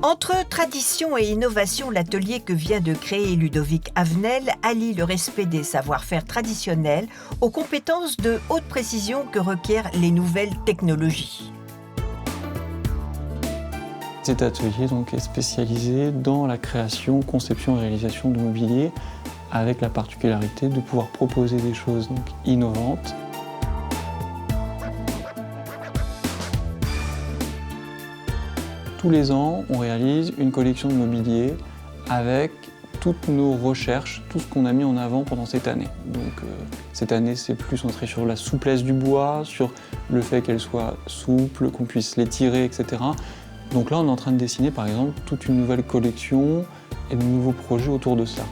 Entre tradition et innovation, l'atelier que vient de créer Ludovic Avenel allie le respect des savoir-faire traditionnels aux compétences de haute précision que requièrent les nouvelles technologies. Cet atelier donc, est spécialisé dans la création, conception et réalisation de mobilier avec la particularité de pouvoir proposer des choses donc, innovantes. Tous les ans, on réalise une collection de mobilier avec toutes nos recherches, tout ce qu'on a mis en avant pendant cette année. Donc, cette année, c'est plus centré sur la souplesse du bois, sur le fait qu'elle soit souple, qu'on puisse l'étirer, etc. Donc là, on est en train de dessiner, par exemple, toute une nouvelle collection et de nouveaux projets autour de ça.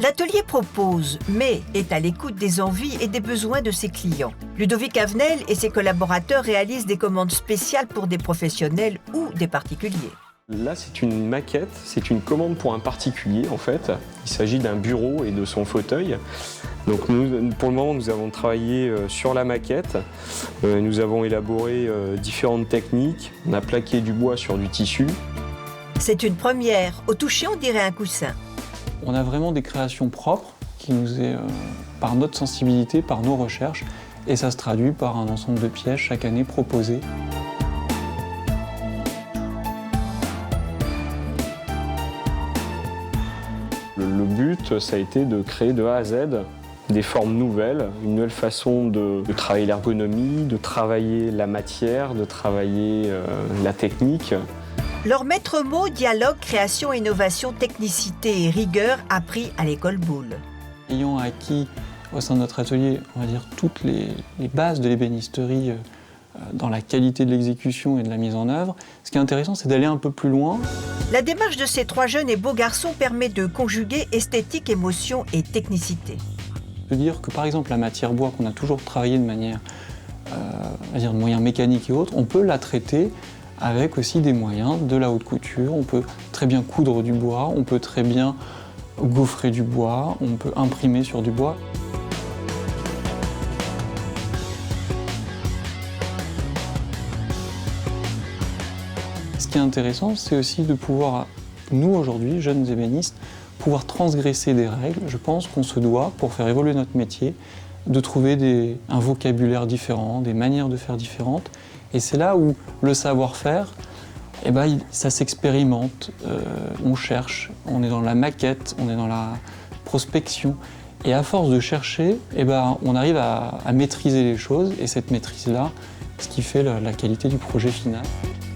L'atelier propose, mais est à l'écoute des envies et des besoins de ses clients. Ludovic Avenel et ses collaborateurs réalisent des commandes spéciales pour des professionnels ou des particuliers. Là, c'est une maquette, c'est une commande pour un particulier en fait. Il s'agit d'un bureau et de son fauteuil. Donc nous, pour le moment, nous avons travaillé sur la maquette. Nous avons élaboré différentes techniques. On a plaqué du bois sur du tissu. C'est une première. Au toucher, on dirait un coussin. On a vraiment des créations propres qui nous est, par notre sensibilité, par nos recherches, et ça se traduit par un ensemble de pièces chaque année proposées. Le but, ça a été de créer de A à Z des formes nouvelles, une nouvelle façon de travailler l'ergonomie, de travailler la matière, de travailler la technique. Leur maître mot, dialogue, création, innovation, technicité et rigueur appris à l'école Boulle. Ayant acquis au sein de notre atelier, on va dire, toutes les bases de l'ébénisterie dans la qualité de l'exécution et de la mise en œuvre, ce qui est intéressant, c'est d'aller un peu plus loin. La démarche de ces trois jeunes et beaux garçons permet de conjuguer esthétique, émotion et technicité. De dire que par exemple la matière bois qu'on a toujours travaillé de manière, on va dire de moyens mécaniques et autres, on peut la traiter avec aussi des moyens de la haute couture. On peut très bien coudre du bois, on peut très bien gaufrer du bois, on peut imprimer sur du bois. Ce qui est intéressant, c'est aussi de pouvoir, nous aujourd'hui, jeunes ébénistes, pouvoir transgresser des règles. Je pense qu'on se doit, pour faire évoluer notre métier, de trouver un vocabulaire différent, des manières de faire différentes. Et c'est là où le savoir-faire, ça s'expérimente, on cherche, on est dans la maquette, on est dans la prospection. Et à force de chercher, on arrive à maîtriser les choses. Et cette maîtrise-là, ce qui fait la qualité du projet final.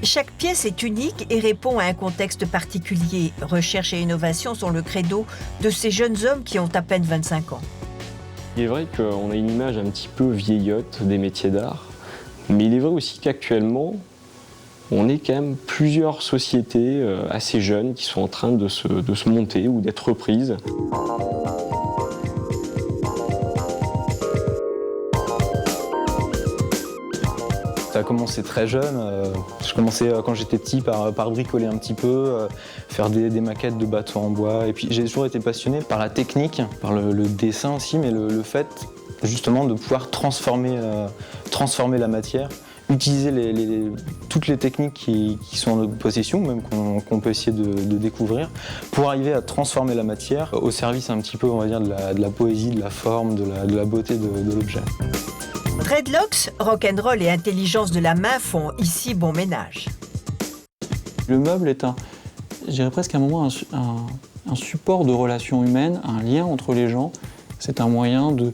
Chaque pièce est unique et répond à un contexte particulier. Recherche et innovation sont le credo de ces jeunes hommes qui ont à peine 25 ans. Il est vrai qu'on a une image un petit peu vieillotte des métiers d'art. Mais il est vrai aussi qu'actuellement, on est quand même plusieurs sociétés assez jeunes qui sont en train de se monter ou d'être reprises. Ça a commencé très jeune. Je commençais quand j'étais petit par bricoler un petit peu, faire des maquettes de bateaux en bois. Et puis j'ai toujours été passionné par la technique, par le dessin aussi, mais le fait justement de pouvoir transformer la matière, utiliser toutes les techniques qui sont en notre possession, même qu'on peut essayer de découvrir, pour arriver à transformer la matière au service un petit peu, on va dire, de la poésie, de la forme, de la beauté de l'objet. Dreadlocks, rock'n'roll et intelligence de la main font ici bon ménage. Le meuble est je dirais presque à un moment, un support de relations humaines, un lien entre les gens. C'est un moyen de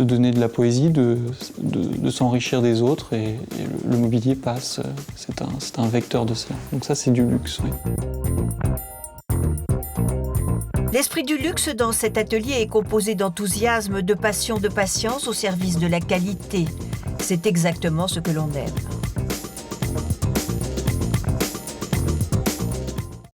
donner de la poésie, de s'enrichir des autres et le mobilier passe, c'est un vecteur de ça. Donc ça, c'est du luxe, oui. L'esprit du luxe dans cet atelier est composé d'enthousiasme, de passion, de patience au service de la qualité. C'est exactement ce que l'on aime.